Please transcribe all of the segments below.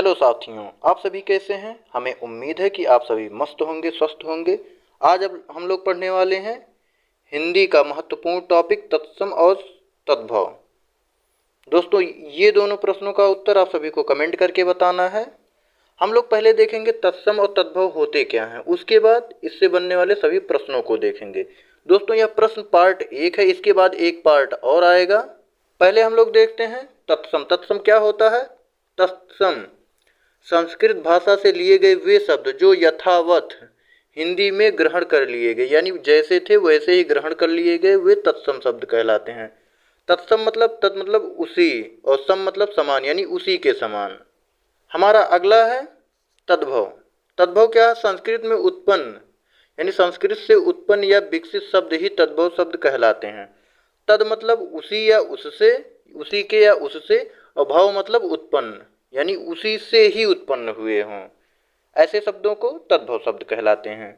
Hello साथियों, आप सभी कैसे हैं। हमें उम्मीद है कि आप सभी मस्त होंगे, स्वस्थ होंगे। आज अब हम लोग पढ़ने वाले हैं हिंदी का महत्वपूर्ण टॉपिक तत्सम और तद्भव। दोस्तों, ये दोनों प्रश्नों का उत्तर आप सभी को कमेंट करके बताना है। हम लोग पहले देखेंगे तत्सम और तद्भव होते क्या हैं, उसके बाद इससे बनने वाले सभी प्रश्नों को देखेंगे। दोस्तों, यह प्रश्न पार्ट 1 है, इसके बाद एक पार्ट और आएगा। पहले हम लोग देखते हैं तत्सम। तत्सम क्या होता है। तत्सम संस्कृत भाषा से लिए गए वे शब्द जो यथावत हिंदी में ग्रहण कर लिए गए, यानी जैसे थे वैसे ही ग्रहण कर लिए गए, वे तत्सम शब्द कहलाते हैं। तत्सम मतलब तत् मतलब उसी, और सम मतलब समान, यानी उसी के समान। हमारा अगला है तद्भव। तद्भव क्या है। संस्कृत में उत्पन्न, यानी संस्कृत से उत्पन्न या विकसित शब्द ही तद्भव शब्द कहलाते हैं। तद मतलब उसी या उससे, उसी के या उससे, और भव मतलब उत्पन्न, यानी उसी से ही उत्पन्न हुए हों, ऐसे शब्दों को तद्भव शब्द कहलाते हैं।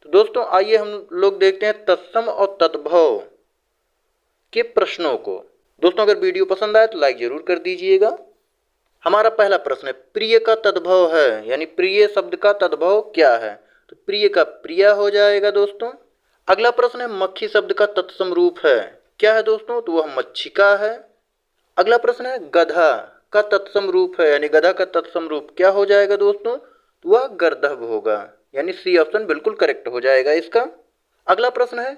तो दोस्तों, आइए हम लोग देखते हैं तत्सम और तद्भव के प्रश्नों को। दोस्तों, अगर वीडियो पसंद आए तो लाइक जरूर कर दीजिएगा। हमारा पहला प्रश्न है, प्रिय का तद्भव है, यानी प्रिय शब्द का तद्भव क्या है। तो प्रिय का प्रिया हो जाएगा दोस्तों। अगला प्रश्न है, मक्खी शब्द का तत्सम रूप है, क्या है दोस्तों। तो वह मच्छिका है। अगला प्रश्न है, गधा का तत्सम रूप है, यानी गधा का तत्सम रूप क्या हो जाएगा दोस्तों। तो वह गर्दभ होगा, यानी सी ऑप्शन बिल्कुल करेक्ट हो जाएगा इसका। अगला प्रश्न है,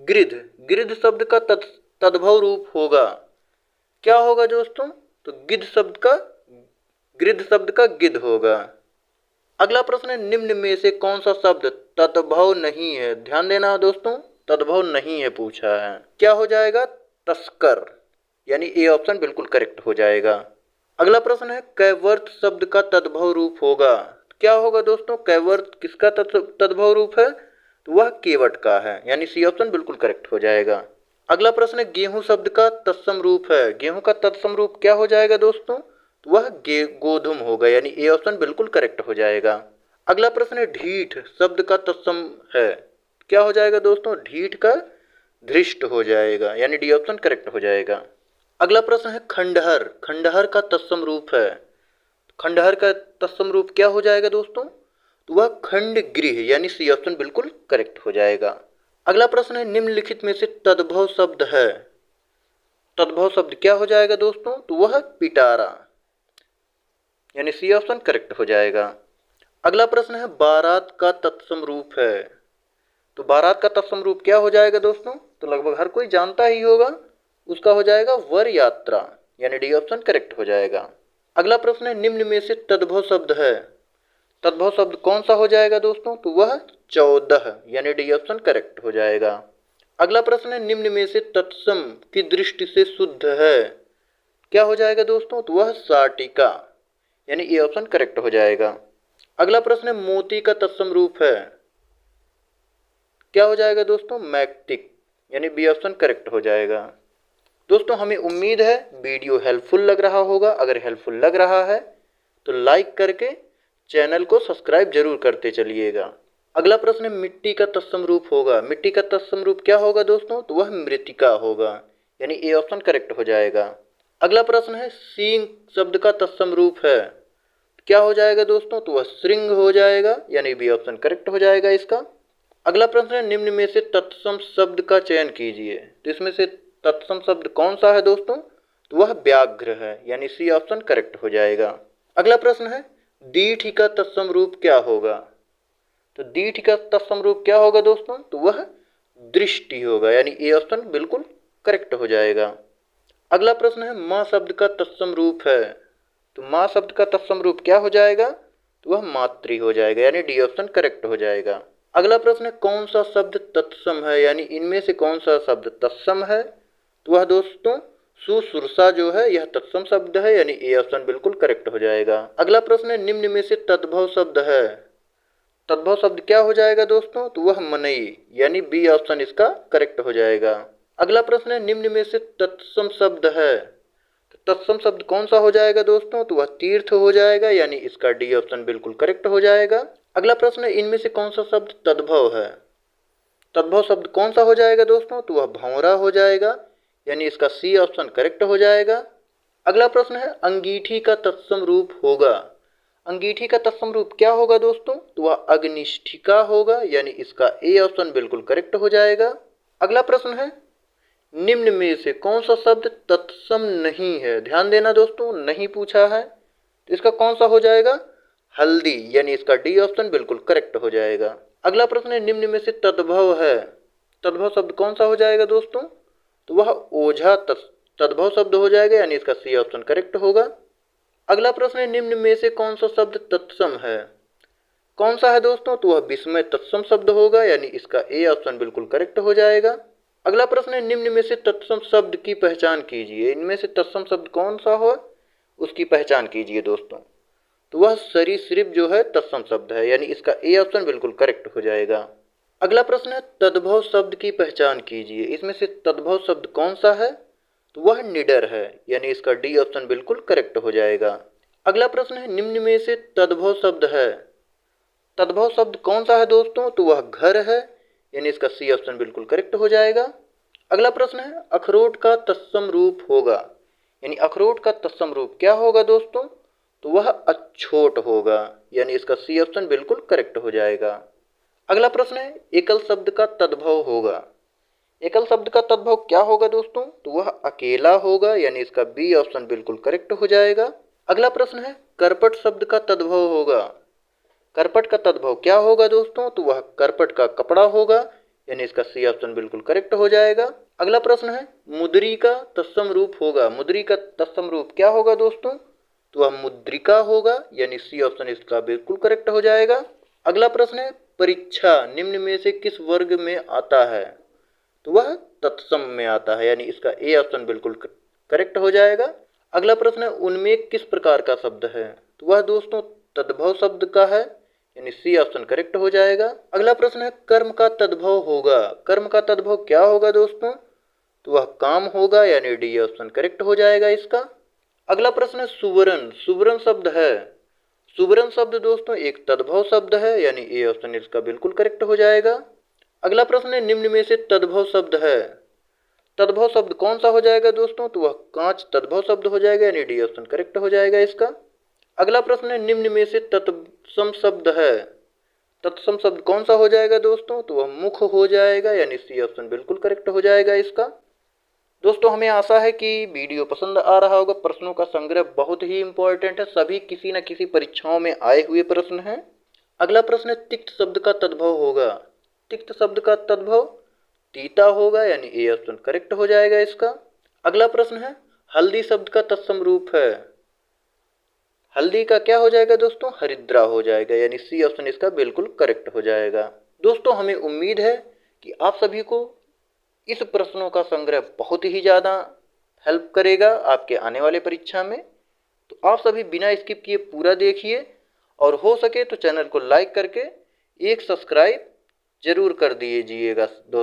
गिद्ध। गिद्ध शब्द का तद्भव रूप होगा, क्या होगा दोस्तों। तो गिद्ध शब्द का गिद्ध होगा। अगला प्रश्न है, निम्न में से कौन सा शब्द तद्भव नहीं है। ध्यान देना दोस्तों, तद्भव नहीं है पूछा है, क्या हो जाएगा। तस्कर, यानी ए ऑप्शन बिल्कुल करेक्ट हो जाएगा। अगला प्रश्न है, कैवर्त शब्द का तद्भव रूप होगा, क्या होगा दोस्तों। कैवर्त किसका तद्भव रूप है। तो वह केवट का है, यानी सी ऑप्शन बिल्कुल करेक्ट हो जाएगा। अगला प्रश्न है, गेहूं शब्द का तत्सम रूप है, गेहूं का तत्सम रूप क्या हो जाएगा दोस्तों। तो वह गोधूम होगा, यानी ए ऑप्शन बिल्कुल करेक्ट हो जाएगा। अगला प्रश्न है, ढीठ शब्द का तत्सम है, क्या हो जाएगा दोस्तों। ढीठ का धृष्ट हो जाएगा, यानी डी ऑप्शन करेक्ट हो जाएगा। अगला प्रश्न है, खंडहर। खंडहर का तत्सम रूप है, खंडहर का तत्सम रूप क्या हो जाएगा दोस्तों। तो वह खंड गृह, यानी सी ऑप्शन बिल्कुल करेक्ट हो जाएगा। अगला प्रश्न है, निम्नलिखित में से तद्भव शब्द है, तद्भव शब्द क्या हो जाएगा दोस्तों। तो वह पिटारा, यानी सी ऑप्शन करेक्ट हो जाएगा। अगला प्रश्न है, बारात का तत्सम रूप है, तो बारात का तत्सम रूप क्या हो जाएगा दोस्तों। तो लगभग हर कोई जानता ही होगा, उसका हो जाएगा वर यात्रा, यानी डी ऑप्शन करेक्ट हो जाएगा। अगला प्रश्न है, निम्न में से तद्भव शब्द है, तद्भव शब्द कौन सा हो जाएगा दोस्तों। तो वह 14, यानी डी ऑप्शन करेक्ट हो जाएगा। अगला प्रश्न है, निम्न में से तत्सम की दृष्टि से शुद्ध है, क्या हो जाएगा दोस्तों। तो वह साटिका, यानी ए ऑप्शन करेक्ट हो जाएगा। अगला प्रश्न है, मोती का तत्सम रूप है, क्या हो जाएगा दोस्तों। मैक्टिक, यानी बी ऑप्शन करेक्ट हो जाएगा। दोस्तों, हमें उम्मीद है वीडियो हेल्पफुल लग रहा होगा। अगर हेल्पफुल लग रहा है तो लाइक करके चैनल को सब्सक्राइब जरूर करते चलिएगा। अगला प्रश्न है, मिट्टी का तत्सम रूप होगा, मिट्टी का तत्सम रूप क्या होगा दोस्तों। तो वह मृतिका होगा, यानी ए ऑप्शन करेक्ट हो जाएगा। अगला प्रश्न है, सींग शब्द का तत्सम रूप है, क्या हो जाएगा दोस्तों। तो वह श्रृंग हो जाएगा, यानी बी ऑप्शन करेक्ट हो जाएगा इसका। अगला प्रश्न है, निम्न में से तत्सम शब्द का चयन कीजिए, तो इसमें से तत्सम शब्द कौन सा है दोस्तों। तो वह व्याघ्र है, यानी सी ऑप्शन करेक्ट हो जाएगा। अगला प्रश्न है, दीर्घ का तत्सम रूप क्या होगा। तो दीर्घ का तत्सम रूप क्या होगा दोस्तों। तो वह दृष्टि होगा, यानी ए ऑप्शन बिल्कुल करेक्ट हो जाएगा। अगला प्रश्न है, माँ शब्द का तत्सम रूप है, तो माँ शब्द का तत्सम रूप क्या हो जाएगा। तो वह मातृ हो जाएगा, यानी डी ऑप्शन करेक्ट हो जाएगा। अगला प्रश्न है, कौन सा शब्द तत्सम है, यानी इनमें से कौन सा शब्द तत्सम है। तो वह दोस्तों सुश्रूषा जो है यह तत्सम शब्द है, यानी ए ऑप्शन बिल्कुल करेक्ट हो जाएगा। अगला प्रश्न है, निम्न में से तद्भव शब्द है, तद्भव शब्द क्या हो जाएगा दोस्तों। तो वह मनई, यानी बी ऑप्शन इसका करेक्ट हो जाएगा। अगला प्रश्न है, निम्न में से तत्सम शब्द है, तो तत्सम शब्द कौन सा हो जाएगा दोस्तों। तो वह तीर्थ हो जाएगा, यानी इसका डी ऑप्शन बिल्कुल करेक्ट हो जाएगा। अगला प्रश्न है, इनमें से कौन सा शब्द तद्भव है, तद्भव शब्द कौन सा हो जाएगा दोस्तों। तो वह भंवरा हो जाएगा, यानी इसका सी ऑप्शन करेक्ट हो जाएगा। अगला प्रश्न है अंगीठी का तत्सम रूप होगा। अंगीठी का तत्सम रूप क्या होगा दोस्तों? तो वह अग्निष्ठिका होगा, यानी इसका ए ऑप्शन बिल्कुल करेक्ट हो जाएगा। अगला प्रश्न है निम्न में से कौन सा शब्द तत्सम नहीं है? ध्यान देना दोस्तों, नहीं पूछा है, तो इसका कौन सा हो जाएगा? हल्दी, यानी इसका डी ऑप्शन बिल्कुल करेक्ट हो जाएगा। अगला प्रश्न है निम्न में से तद्भव है। तद्भव शब्द कौन सा हो जाएगा दोस्तों? तो वह ओझा तद्भव शब्द हो जाएगा, यानी इसका सी ऑप्शन करेक्ट होगा। अगला प्रश्न है निम्न में से कौन सा शब्द तत्सम है? कौन सा है दोस्तों? तो वह विस्मय तत्सम शब्द होगा, यानी इसका ए ऑप्शन बिल्कुल करेक्ट हो जाएगा। अगला प्रश्न है निम्न में से तत्सम शब्द की पहचान कीजिए। इनमें से तत्सम शब्द कौन सा हो उसकी पहचान कीजिए दोस्तों। तो वह सरीसृप जो है तत्सम शब्द है, यानी इसका ए ऑप्शन बिल्कुल करेक्ट हो जाएगा। अगला प्रश्न है तद्भव शब्द की पहचान कीजिए। इसमें से तद्भव शब्द कौन सा है? तो वह निडर है, यानी इसका डी ऑप्शन बिल्कुल करेक्ट हो जाएगा। अगला प्रश्न है निम्न में से तद्भव शब्द है। तद्भव शब्द कौन सा है दोस्तों? तो वह घर है, यानी इसका सी ऑप्शन बिल्कुल करेक्ट हो जाएगा। अगला प्रश्न है अखरोट का तत्सम रूप होगा। यानी अखरोट का तत्सम रूप क्या होगा दोस्तों? तो वह अछोट होगा, यानी इसका सी ऑप्शन बिल्कुल करेक्ट हो जाएगा। अगला प्रश्न है एकल शब्द का तद्भव होगा। एकल शब्द का तद्भव क्या होगा दोस्तों? तो वह अकेला होगा, यानी इसका बी ऑप्शन बिल्कुल करेक्ट हो जाएगा। अगला प्रश्न है करपट शब्द का तद्भव होगा। करपट का तद्भव क्या होगा दोस्तों? तो वह करपट का कपड़ा होगा, यानी इसका सी ऑप्शन बिल्कुल करेक्ट हो जाएगा। अगला प्रश्न है मुद्री का तत्सम रूप होगा। मुद्री का तत्सम रूप क्या होगा दोस्तों? तो वह मुद्रिका होगा, यानी सी ऑप्शन इसका बिल्कुल करेक्ट हो जाएगा। अगला प्रश्न है परीक्षा निम्न में से किस वर्ग में आता है? तो वह तत्सम में आता है, यानी इसका ए ऑप्शन बिल्कुल करेक्ट हो जाएगा। अगला प्रश्न है उनमें किस प्रकार का शब्द है? तो वह दोस्तों तद्भव शब्द का है, यानी सी ऑप्शन करेक्ट हो जाएगा। अगला प्रश्न है कर्म का तद्भव होगा। कर्म का तद्भव क्या होगा दोस्तों? तो वह काम होगा, यानी डी ऑप्शन करेक्ट हो जाएगा इसका। अगला प्रश्न है सुवर्ण। सुवर्ण शब्द है। सुवर्ण शब्द दोस्तों एक तद्भव शब्द है, यानी ए ऑप्शन इसका बिल्कुल करेक्ट हो जाएगा। अगला प्रश्न है निम्न में से तद्भव शब्द है। तद्भव शब्द कौन सा हो जाएगा दोस्तों? तो वह कांच तद्भव शब्द हो जाएगा, यानी डी ऑप्शन करेक्ट हो जाएगा इसका। अगला प्रश्न है निम्न में से तत्सम शब्द है। तत्सम शब्द कौन सा हो जाएगा दोस्तों? तो वह मुख हो जाएगा, यानी सी ऑप्शन बिल्कुल करेक्ट हो जाएगा इसका। दोस्तों हमें आशा है कि वीडियो पसंद आ रहा होगा। प्रश्नों का संग्रह बहुत ही इंपॉर्टेंट है, सभी किसी न किसी परीक्षाओं में आए हुए प्रश्न हैं। अगला प्रश्न है तिक्त शब्द का तद्भव होगा। तिक्त शब्द का तद्भव तीता होगा, यानी ए ऑप्शन करेक्ट हो जाएगा इसका। अगला प्रश्न है हल्दी शब्द का तत्सम रूप है। हल्दी का क्या हो जाएगा दोस्तों? हरिद्रा हो जाएगा, यानी सी ऑप्शन इसका बिल्कुल करेक्ट हो जाएगा। दोस्तों हमें उम्मीद है कि आप सभी को इस प्रश्नों का संग्रह बहुत ही ज़्यादा हेल्प करेगा आपके आने वाले परीक्षा में। तो आप सभी बिना स्किप किए पूरा देखिए, और हो सके तो चैनल को लाइक करके एक सब्सक्राइब जरूर कर दीजिएगा दोस्तों।